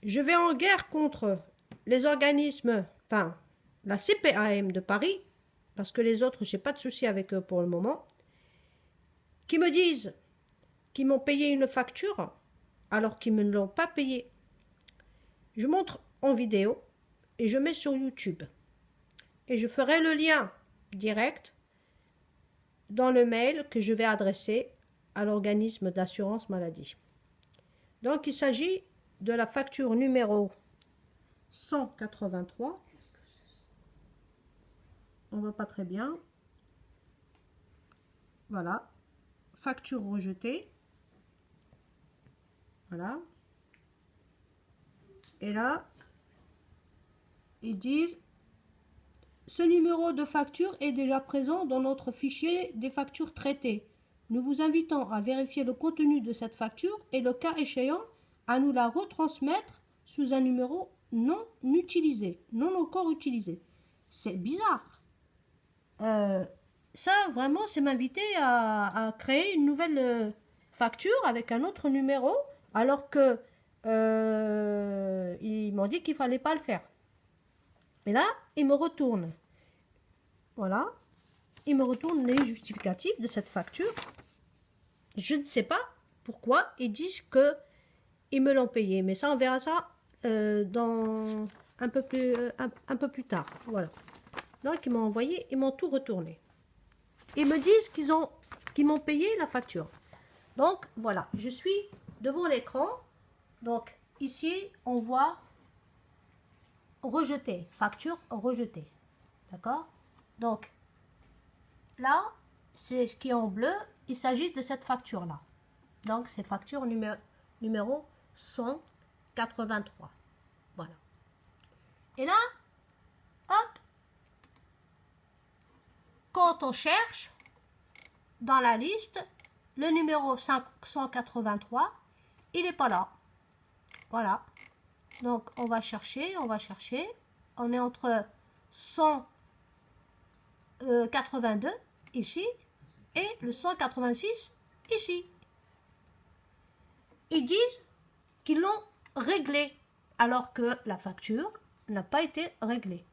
je vais en guerre contre les organismes, enfin, la CPAM de Paris, parce que les autres, j'ai pas de souci avec eux pour le moment, qui me disent qu'ils m'ont payé une facture alors qu'ils ne me l'ont pas payée. Je montre en vidéo et je mets sur YouTube. Et je ferai le lien direct dans le mail que je vais adresser à l'organisme d'assurance maladie. Donc, il s'agit de la facture numéro 183. On ne voit pas très bien. Voilà. Facture rejetée. Voilà. Et là, ils disent: ce numéro de facture est déjà présent dans notre fichier des factures traitées. Nous vous invitons à vérifier le contenu de cette facture et, le cas échéant, à nous la retransmettre sous un numéro non utilisé, non encore utilisé. C'est bizarre. Ça, vraiment, c'est m'inviter à créer une nouvelle facture avec un autre numéro, alors que ils m'ont dit qu'il ne fallait pas le faire. Et là, ils me retournent. Voilà. Ils me retournent les justificatifs de cette facture. Je ne sais pas pourquoi. Ils disent qu'ils me l'ont payé. Mais ça, on verra ça dans un peu plus tard. Voilà. Donc, ils m'ont envoyé, ils m'ont tout retourné. Ils me disent qu'ils m'ont payé la facture. Donc, voilà. Je suis devant l'écran. Donc, ici, on voit rejeté. Facture rejetée. D'accord? Donc, là, c'est ce qui est en bleu. Il s'agit de cette facture-là. Donc, c'est facture numéro 183. Voilà. Et là, hop, quand on cherche dans la liste, le numéro 183, il n'est pas là. Voilà. Donc, on va chercher, on va chercher. On est entre 182 ici et le 186 ici. Ils disent qu'ils l'ont réglé alors que la facture n'a pas été réglée.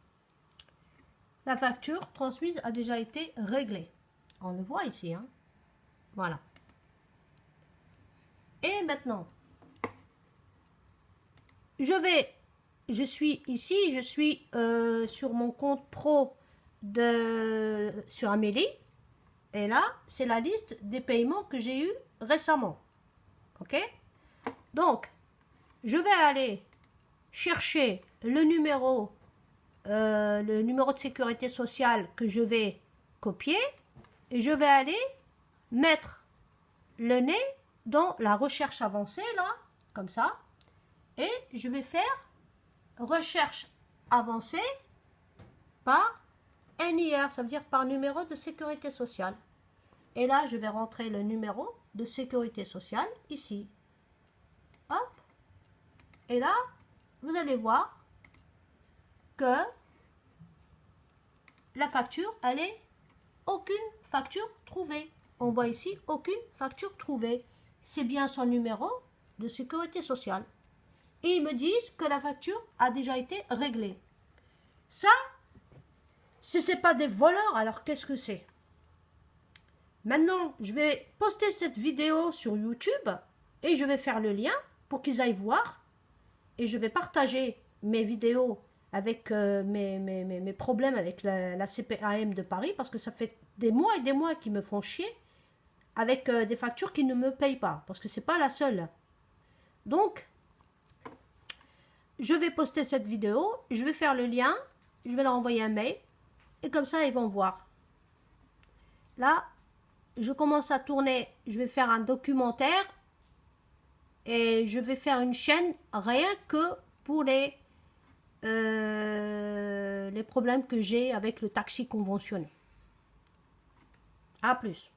La facture transmise a déjà été réglée. On le voit ici, hein. Voilà. Et maintenant, je suis ici, je suis sur mon compte pro sur Amélie. Et là, c'est la liste des paiements que j'ai eus récemment. Ok? Donc, je vais aller chercher le numéro de sécurité sociale que je vais copier. Et je vais aller mettre le nez dans la recherche avancée, là, comme ça. Et je vais faire recherche avancée par NIR, ça veut dire par numéro de sécurité sociale. Et là, je vais rentrer le numéro de sécurité sociale ici. Hop. Et là, vous allez voir que la facture, elle est aucune facture trouvée. On voit ici aucune facture trouvée. C'est bien son numéro de sécurité sociale. Et ils me disent que la facture a déjà été réglée. Ça, si ce n'est pas des voleurs, alors qu'est-ce que c'est? Maintenant, je vais poster cette vidéo sur YouTube et je vais faire le lien pour qu'ils aillent voir. Et je vais partager mes vidéos avec mes problèmes avec la CPAM de Paris, parce que ça fait des mois et des mois qu'ils me font chier avec des factures qui ne me payent pas, parce que ce n'est pas la seule. Donc, je vais poster cette vidéo, je vais faire le lien, je vais leur envoyer un mail, et comme ça, ils vont voir. Là, je commence à tourner, je vais faire un documentaire, et je vais faire une chaîne rien que pour les problèmes que j'ai avec le taxi conventionné. À plus.